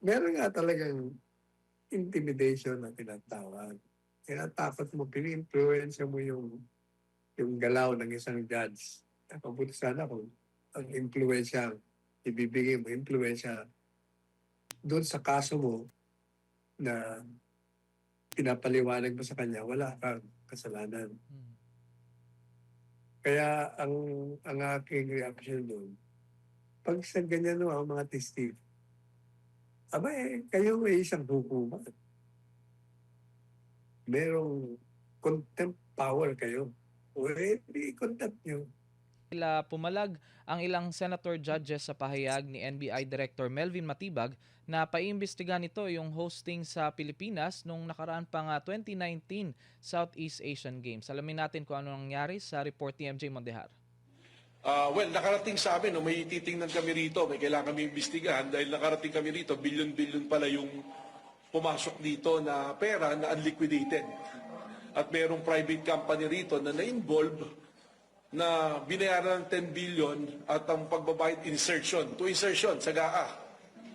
meron nga talagang intimidation na tinatawag. Tinatakot mo, pini-influensya mo yung galaw ng isang judge. Mabuti sana kung ang influensya, ibibigay mo, influensya doon sa kaso mo na pinapaliwanag mo sa kanya, wala kang kasalanan. Kaya ang aking reaction doon, pag sa ganyan no, ang mga testigo, kayo may isang hukuman. Merong contempt power kayo. O i-contempt nyo. Pumalag ang ilang senator judges sa pahayag ni NBI Director Melvin Matibag na paimbestigahan nito yung hosting sa Pilipinas nung nakaraan pang 2019 Southeast Asian Games. Alamin natin kung ano nangyari sa report ni MJ Mondehar. Well, nakarating sa amin, may titingnan kami rito, may kailangan kami imbestigahan dahil nakarating kami rito, bilyon-bilyon pala yung pumasok dito na pera na unliquidated. At mayroong private company rito na na-involve na binayaran ng 10 billion at ang pagbabayad insertion sa GAA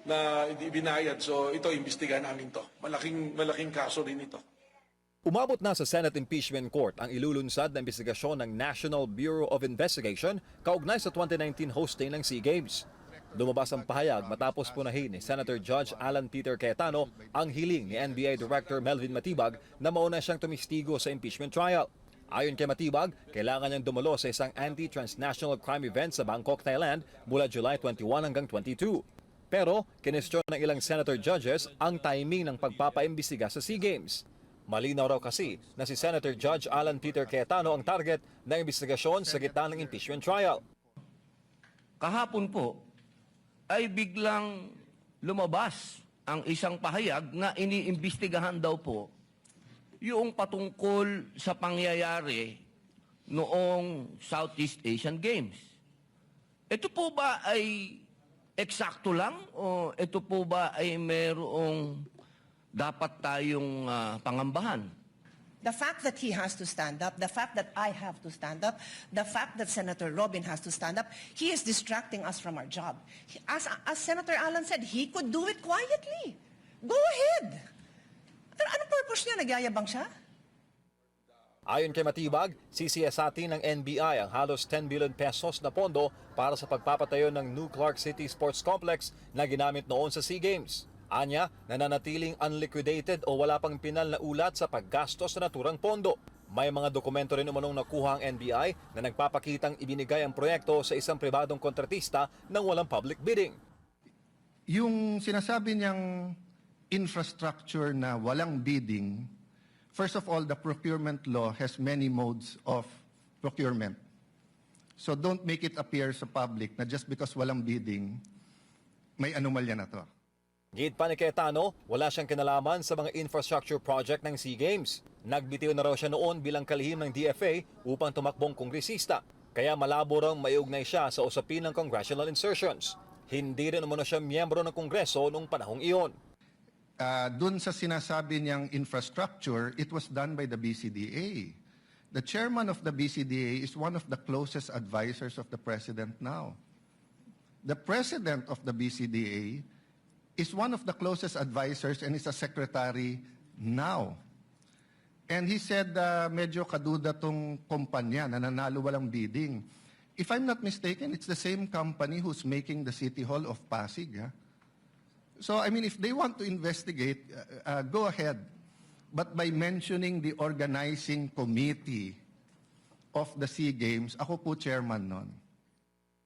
na hindi binayad. So ito, imbestigahan namin to. Malaking kaso rin ito. Umabot na sa Senate Impeachment Court ang ilulunsad na investigasyon ng National Bureau of Investigation kaugnay sa 2019 hosting ng SEA Games. Lumabas ang pahayag matapos punahin ni Senator Judge Alan Peter Cayetano ang hiling ni NBI Director Melvin Matibag na mauna siyang tumistigo sa impeachment trial. Ayon kay Matibag, kailangan niyang dumalo sa isang anti-transnational crime event sa Bangkok, Thailand mula July 21 hanggang 22. Pero kinestyon ng ilang senator judges ang timing ng pagpapaimbestiga sa SEA Games. Malinaw raw kasi na si Senator Judge Alan Peter Cayetano ang target ng investigasyon sa gitna ng impeachment trial. Kahapon po ay biglang lumabas ang isang pahayag na iniimbestigahan daw po yung patungkol sa pangyayari noong Southeast Asian Games. Ito po ba ay eksakto lang o ito po ba ay mayroong dapat tayong pangambahan? The fact that he has to stand up, the fact that I have to stand up, the fact that Senator Robin has to stand up, he is distracting us from our job. As Senator Alan said, he could do it quietly. Go ahead. Pero anong purpose niya? Nagyayabang siya? Ayon kay Matibag, sisiyasatin ng NBI ang halos 10 billion pesos na pondo para sa pagpapatayo ng New Clark City Sports Complex na ginamit noon sa SEA Games. Anya, nananatiling unliquidated o wala pang pinal na ulat sa paggastos sa naturang pondo. May mga dokumento rin umanong nakuha ang NBI na nagpapakitang ibinigay ang proyekto sa isang pribadong kontratista nang walang public bidding. Yung sinasabi niyang infrastructure na walang bidding, first of all, the procurement law has many modes of procurement. So don't make it appear sa public na just because walang bidding, may anomalya na to. Gid pa ni Cayetano, wala siyang kinalaman sa mga infrastructure project ng SEA Games. Nagbitiw na raw siya noon bilang kalihim ng DFA upang tumakbong kongresista. Kaya malabo raw maiugnay siya sa usapin ng congressional insertions. Hindi rin umano siya miyembro ng Kongreso noong panahong iyon. Dun sa sinasabi niyang infrastructure, it was done by the BCDA. The chairman of the BCDA is one of the closest advisors of the president now. The president of the BCDA is one of the closest advisors and is a secretary now. And he said medyo kaduda tong kumpanya na nanalo walang bidding. If I'm not mistaken, it's the same company who's making the City Hall of Pasig. Huh? So, I mean, if they want to investigate, go ahead. But by mentioning the organizing committee of the SEA Games, ako po chairman nun.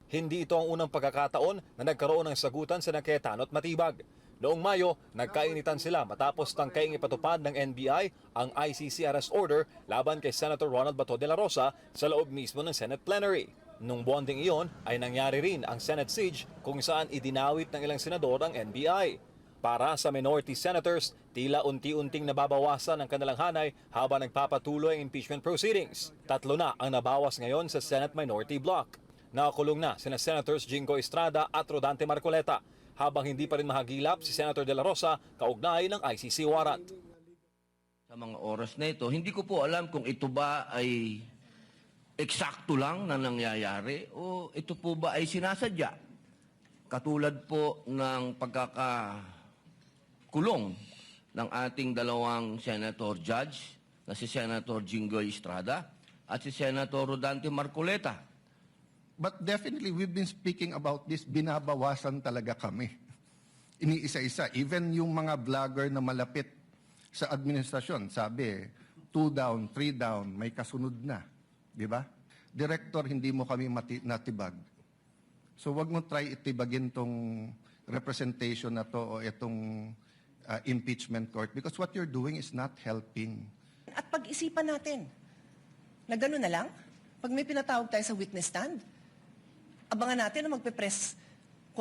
Hindi ito ang unang pagkakataon na nagkaroon ng sagutan sa Cayetano at Matibag. Noong Mayo, nagkainitan sila matapos tangkaing ipatupad ng NBI ang ICC arrest order laban kay Senator Ronald Bato de la Rosa sa loob mismo ng Senate plenary. Nung bonding iyon ay nangyari rin ang Senate siege kung saan idinawit ng ilang senador ang NBI. Para sa minority senators, tila unti-unting nababawasan ang kanilang hanay habang nagpapatuloy ang impeachment proceedings. 3 na ang nabawas ngayon sa Senate minority block. Nakakulong na sina Senators Jingo Estrada at Rodante Marcoleta habang hindi pa rin mahagilap si Senator De La Rosa kaugnay ng ICC warrant. Sa mga oras na ito, hindi ko po alam kung ito ba ay eksakto lang na nangyayari o ito po ba ay sinasadya. Katulad po ng kulong ng ating dalawang senator judge na si Senator Jinggoy Estrada at si Senator Rodante Marcoleta. But definitely, we've been speaking about this, binabawasan talaga kami. Iniisa-isa. Even yung mga vlogger na malapit sa administrasyon, sabi, 2 down, 3 down, may kasunod na. Di ba? Director, hindi mo kami natibag. So wag mo try itibagin tong representation na to o itong impeachment court because what you're doing is not helping. At pag-isipan natin na gano'n na lang, pag may pinatawag tayo sa witness stand, abangan natin na magpe-press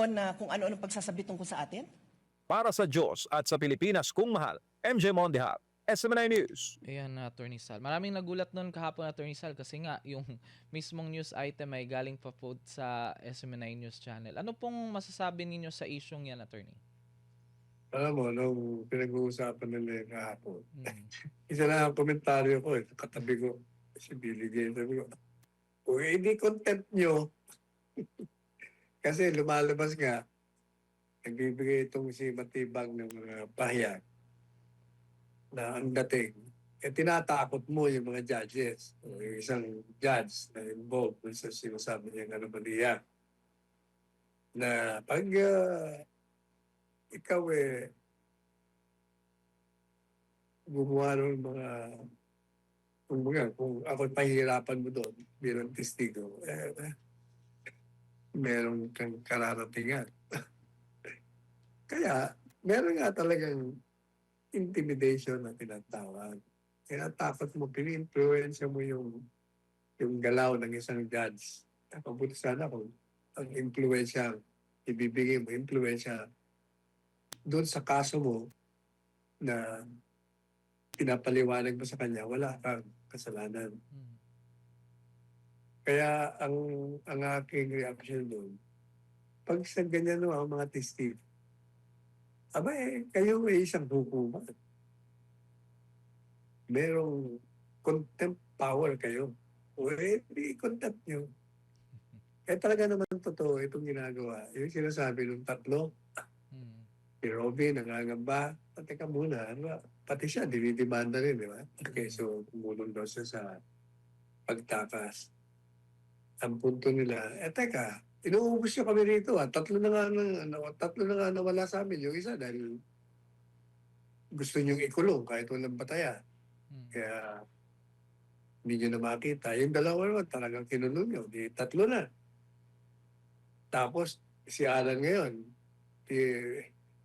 na kung ano-ano pagsasabi tungkol sa atin. Para sa Diyos at sa Pilipinas kung mahal, MJ Mondihal, SMNI News. Ayan, Attorney Sal. Maraming nagulat nun kahapon, Attorney Sal, kasi nga yung mismong news item ay galing pa po sa SMNI News Channel. Ano pong masasabi ninyo sa isyong yan, Attorney? Alam mo, nung pinag-uusapan nila yung kahapon, Hmm. isa na ang komentaryo ko, katabi ko, si Billy Gay, sabi ko, kung hindi contempt nyo, kasi lumalabas nga, nagbibigay itong si Matibag ng mga pahayag na ang dating, tinatakot mo yung mga judges, o yung isang judge na involved sa sinasabi niyang anomalya. Na pag ikaw gumawa ng mga kung ako pahihirapan mo doon bilang testigo, meron kang kararatingan. Kaya, meron nga talagang intimidation na tinatawag. Tinatakot mo, pini-influensya mo yung galaw ng isang judge. Mabuti sana kung ang influensya, ibibigay mo, influensya doon sa kaso mo na pinapaliwanag mo sa kanya, wala kang kasalanan. Hmm. Kaya ang aking reaction doon, pag sa ganyan no, ang mga testigo, kayo may isang hukuman. Merong contempt power kayo. O i-contempt nyo. Talaga naman totoo itong ginagawa. Yung sinasabi ng tatlo, Hmm. si Robin, nangangamba, teka muna, pati siya, dinidemanda rin, di ba? Okay, so tumulong daw siya sa pagtakas. Ang punto nila, teka, inuubos niyo kami rito. Tatlo na nga nawala sa amin. Yung isa dahil gusto niyong ikulong kahit walang bataya. Hmm. Kaya hindi niyo na makita. Yung dalawa naman talagang kinulong niyo. Di tatlo na. Tapos si Alan ngayon,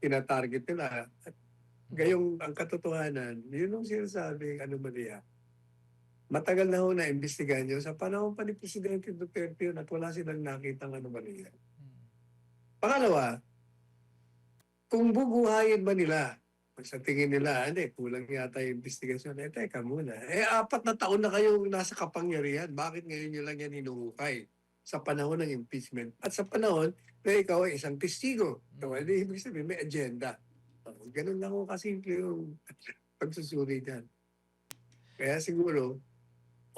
tinatarget nila. At gayong ang katotohanan, yun ang sinasabing anomalya. Matagal na ho na-imbestigahan nyo sa panahon pa ni Presidente Duterte yun at wala silang nakitang anomalya. Hmm. Pangalawa, kung bubuhayin ba nila, sa tingin nila, hindi, kulang yata yung investigasyon. Teka muna. 4 na taon na kayong nasa kapangyarihan. Bakit ngayon nyo lang yan hinuhukay? Sa panahon ng impeachment. At sa panahon na ikaw ay isang testigo. So, hindi ibig sabihin, may agenda. Ganun lang ho kasimple yung pagsusuri dyan. Kaya siguro,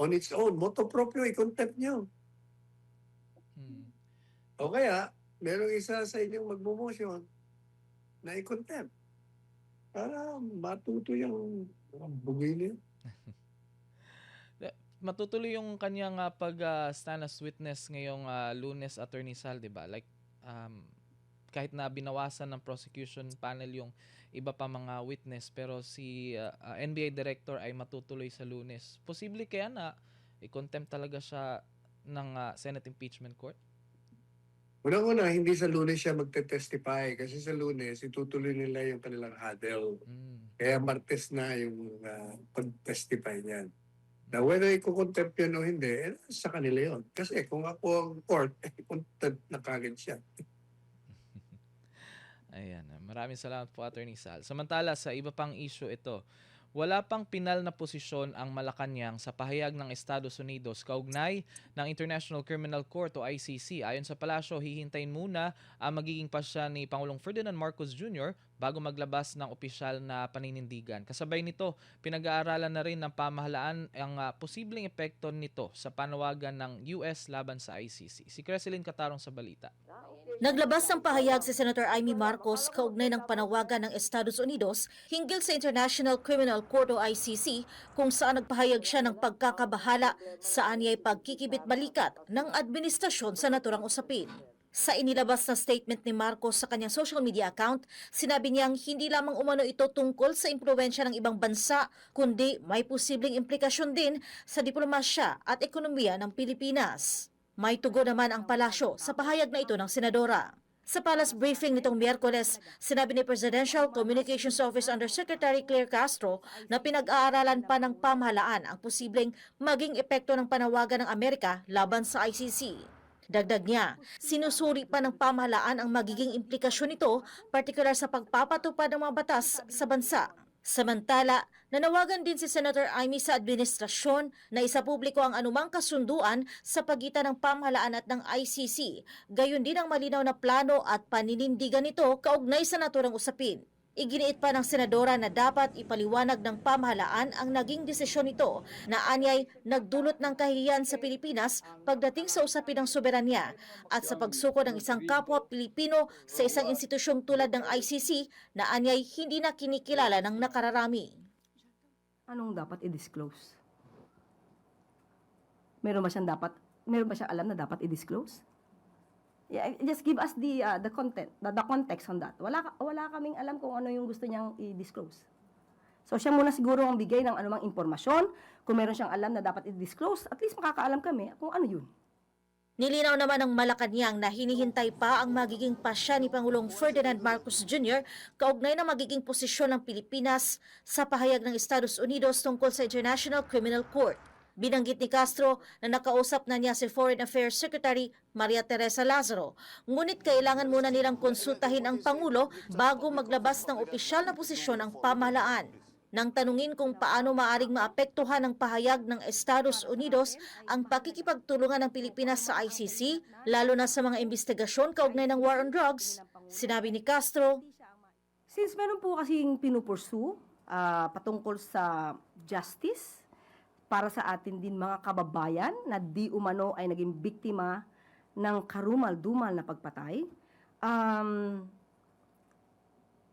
on its own, moto proprio, i-contempt nyo. Hmm. O kaya, merong isa sa inyong magmumosyon na i-contempt para matuto yung bugay niyo. Matutuloy yung kanyang pag-stand as witness ngayong Lunes, Attorney Sal, di ba? Like, kahit na binawasan ng prosecution panel yung iba pa mga witness, pero si NBI Director ay matutuloy sa Lunes. Posible kaya na i-contempt talaga siya ng Senate Impeachment Court? Unang-una, hindi sa Lunes siya magte-testify kasi sa Lunes, itutuloy nila yung kanilang huddle. Hmm. Kaya Martes na yung pag-testify niyan. Na whether i-contempt yun o hindi, sa kanila yun. Kasi kung ako ang court, contempt na kagad siya. Ayan. Maraming salamat po, Attorney Sal. Samantala, sa iba pang issue ito, wala pang pinal na posisyon ang Malacanang sa pahayag ng Estados Unidos kaugnay ng International Criminal Court o ICC. Ayon sa palasyo, hihintayin muna ang magiging pasya ni Pangulong Ferdinand Marcos Jr. bago maglabas ng opisyal na paninindigan. Kasabay nito, pinag-aaralan na rin ng pamahalaan ang posibleng epekto nito sa panawagan ng US laban sa ICC. Si Creseline Catarong sa balita. Naglabas ng pahayag si Senator Amy Marcos kaugnay ng panawagan ng Estados Unidos hinggil sa International Criminal Court o ICC kung saan nagpahayag siya ng pagkakabahala sa anyay pagkikibit-balikat ng administrasyon sa naturang usapin. Sa inilabas na statement ni Marcos sa kanyang social media account, sinabi niyang hindi lamang umano ito tungkol sa impluwensya ng ibang bansa, kundi may posibleng implikasyon din sa diplomasya at ekonomiya ng Pilipinas. May tugon naman ang palasyo sa pahayag na ito ng senadora. Sa palace briefing nitong Miyerkules, sinabi ni Presidential Communications Office Undersecretary Claire Castro na pinag-aaralan pa ng pamahalaan ang posibleng maging epekto ng panawagan ng Amerika laban sa ICC. Dagdag niya, sinusuri pa ng pamahalaan ang magiging implikasyon nito, partikular sa pagpapatupad ng mga batas sa bansa. Samantala, nanawagan din si Senator Amy sa administrasyon na isapubliko ang anumang kasunduan sa pagitan ng pamahalaan at ng ICC, gayon din ang malinaw na plano at paninindigan nito kaugnay sa naturang usapin. Iginiit pa ng senadora na dapat ipaliwanag ng pamahalaan ang naging desisyon nito na anyay nagdulot ng kahihiyan sa Pilipinas pagdating sa usapin ng soberanya at sa pagsuko ng isang kapwa Pilipino sa isang institusyong tulad ng ICC na anyay hindi na kinikilala ng nakararami. Anong dapat i-disclose? Meron ba siyang alam na dapat i-disclose? Yeah, just give us the content, the context on that. Wala kaming alam kung ano yung gusto niyang i-disclose. So siya muna siguro ang bigay ng anumang impormasyon. Kung meron siyang alam na dapat i-disclose, at least makakaalam kami kung ano yun. Nilinaw naman ng Malacanang na hinihintay pa ang magiging pasya ni Pangulong Ferdinand Marcos Jr. kaugnay na magiging posisyon ng Pilipinas sa pahayag ng Estados Unidos tungkol sa International Criminal Court. Binanggit ni Castro na nakausap na niya si Foreign Affairs Secretary Maria Teresa Lazaro, ngunit kailangan muna nilang konsultahin ang Pangulo bago maglabas ng opisyal na posisyon ang pamahalaan. Nang tanungin kung paano maaring maapektuhan ng pahayag ng Estados Unidos ang pakikipagtulungan ng Pilipinas sa ICC, lalo na sa mga investigasyon kaugnay ng war on drugs, sinabi ni Castro, Since meron po kasing pinupursu patungkol sa justice para sa atin din mga kababayan na di umano ay naging biktima ng karumal-dumal na pagpatay,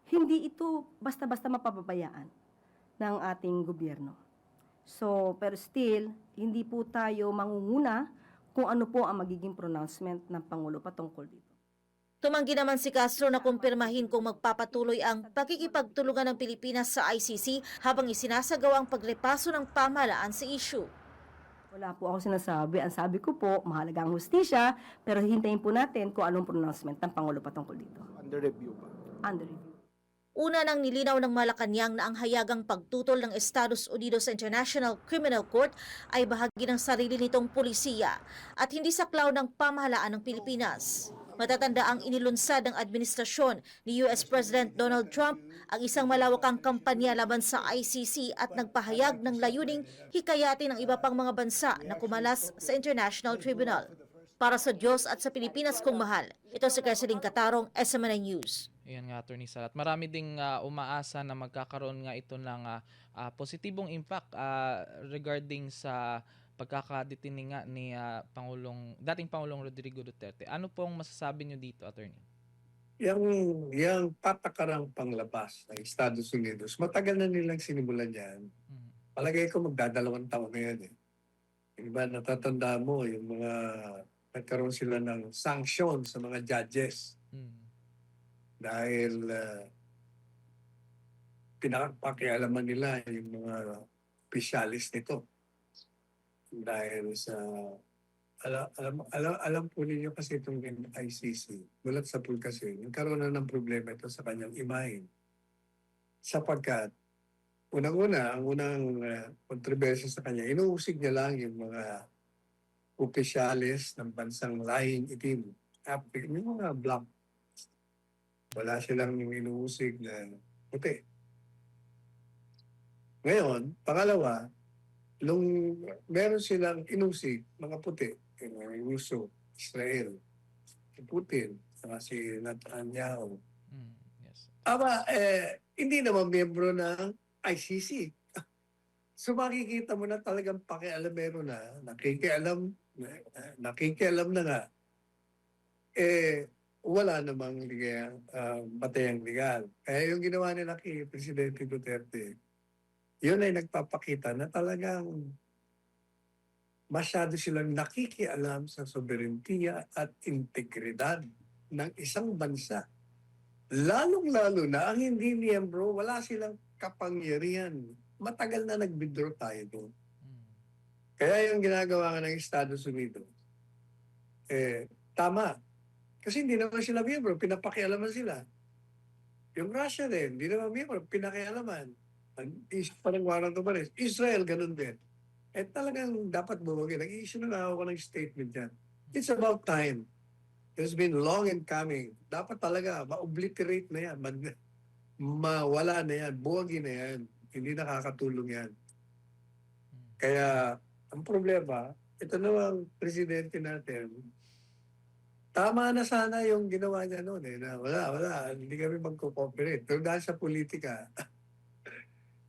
hindi ito basta-basta mapababayaan ng ating gobyerno. So, pero still, hindi po tayo mangunguna kung ano po ang magiging pronouncement ng Pangulo patungkol dito. Tumanggi naman si Castro na kumpirmahin kung magpapatuloy ang pakikipagtulungan ng Pilipinas sa ICC habang isinasagawa ang pagrepaso ng pamahalaan sa issue. Wala po ako sinasabi. Ang sabi ko po, mahalaga ang hustisya, pero hintayin po natin kung anong pronouncement ng Pangulo patungkol dito. Under review pa? Under review. Una nang nilinaw ng Malacanang na ang hayagang pagtutol ng Estados Unidos sa International Criminal Court ay bahagi ng sarili nitong pulisiya at hindi saklaw ng pamahalaan ng Pilipinas. Matatanda ang inilunsad ng administrasyon ni US President Donald Trump ang isang malawakang kampanya laban sa ICC at nagpahayag ng layuning hikayatin ang iba pang mga bansa na kumalas sa International Tribunal. Para sa Diyos at sa Pilipinas kung mahal, ito si Kerseling Catarong, SMNI News. Ayan nga, Attorney Salat. Marami ding umaasa na magkakaroon nga ito ng positibong impact regarding sa pagkakadetining nga ni dating Pangulong Rodrigo Duterte. Ano pong masasabi niyo dito, Attorney? Yang patakarang panglabas ng Estados Unidos, matagal na nilang sinimulan yan. Palagay ko magdadalawang taon na yan. Diba, natatanda mo, yung mga nagkaroon sila ng sanction sa mga judges. Dahil pinakapakialaman nila yung mga opisyalis nito. Dahil sa alam po ninyo kasi itong ICC, mulat sa pool kasi, nagkaroon na ng problema ito sa kanyang imahin. Sapagkat, unang-una, ang unang kontrobersya sa kanya, inuusig niya lang yung mga opisyalis ng bansang lahing itim. Yung mga black. Wala silang inuusig na puti. Ngayon, pangalawa, nung meron silang inusig, mga puti, yung Russo, Israel, si Putin, saka si Netanyahu. Yes. Aba, hindi naman miyembro ng ICC. So makikita mo na talagang pakialamero na, nakikialam na nga. wala namang batayang legal. Kaya yung ginawa nila kay Presidente Duterte, yun ay nagpapakita na talagang masyado silang nakikialam sa soberentiya at integridad ng isang bansa. Lalong-lalo na ang hindi miyembro, wala silang kapangyarihan. Matagal na nag-withdraw tayo doon. Kaya yung ginagawa nga ng Estados Unidos, tama. Kasi hindi naman sila miyembro, pinapakialaman sila. Yung Russia din, hindi naman miyembro, pinakialaman. Parang warang tumalis. Israel, ganun din. Talagang dapat bumagi. Nag-i-issue na ako ng statement yan. It's about time. It's been long and coming. Dapat talaga, ma-obliterate na yan. Mawala na yan. Buwagi na yan. Hindi nakakatulong yan. Kaya, ang problema, ito namang presidente natin, tama na sana yung ginawa niya noon na wala, hindi kami magko-cooperate. Pero dahil sa politika,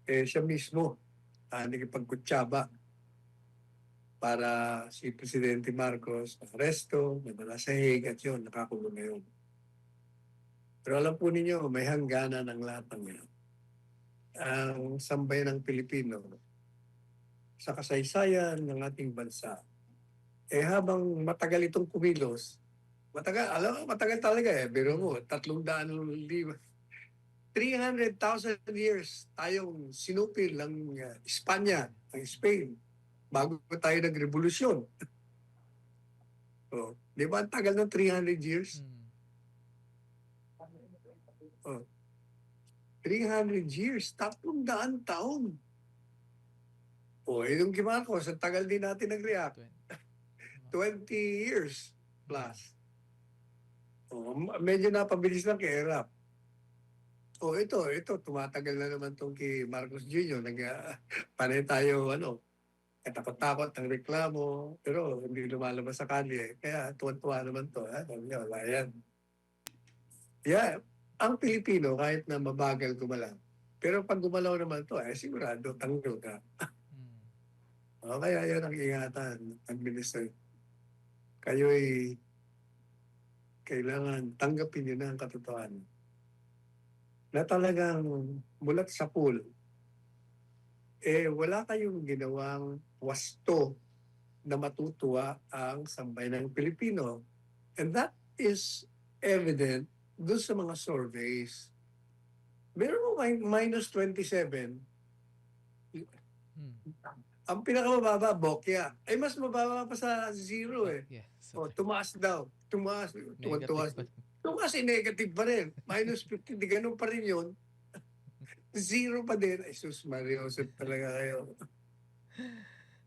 siya mismo, nagipagkutsaba para si Presidente Marcos aresto, nadala sa Hague at yun, nakakulong na yun. Pero alam po ninyo, may hangganan ang lahat ng yan. Ang sambayan ng Pilipino sa kasaysayan ng ating bansa, habang matagal itong kumilos, matagal talaga biro mo, 300,000 years tayong sinupil ng Espanya, ng Spain, bago tayo nagrevolusyon. Di ba ang tagal ng 300 years? 300 years, 300 taon. Yung Marcos, ang tagal din natin nag-react. 20 years plus. Medyo napabilis lang kay Erap. Ito, tumatagal na naman itong kay Marcos Jr. Panay tayo, katakot-takot ang reklamo, pero hindi lumalabas sa kalye. Kaya tuwan-tuwa naman ito. Wala yan. Yeah, ang Pilipino, kahit na mabagal gumalaw, pero pag gumalaw naman ito, sigurado, tanggol ka. Kaya yan ang ingatan ng minister. Kayo'y kailangan tanggapin nyo na ang katotohanan. Na talagang mulat sa pool, wala kayong ginawang wasto na matutuwa ang sambayan ng Pilipino. And that is evident doon sa mga surveys. Meron mo minus 27. Ang pinakamababa, Bokya. Mas mababa pa sa zero Yes. Tumaas daw. Tumaas. Tumaas negative pa rin. Minus 50, di ganun pa rin yun. Zero pa din. Ay, sus, Mario, talaga kayo.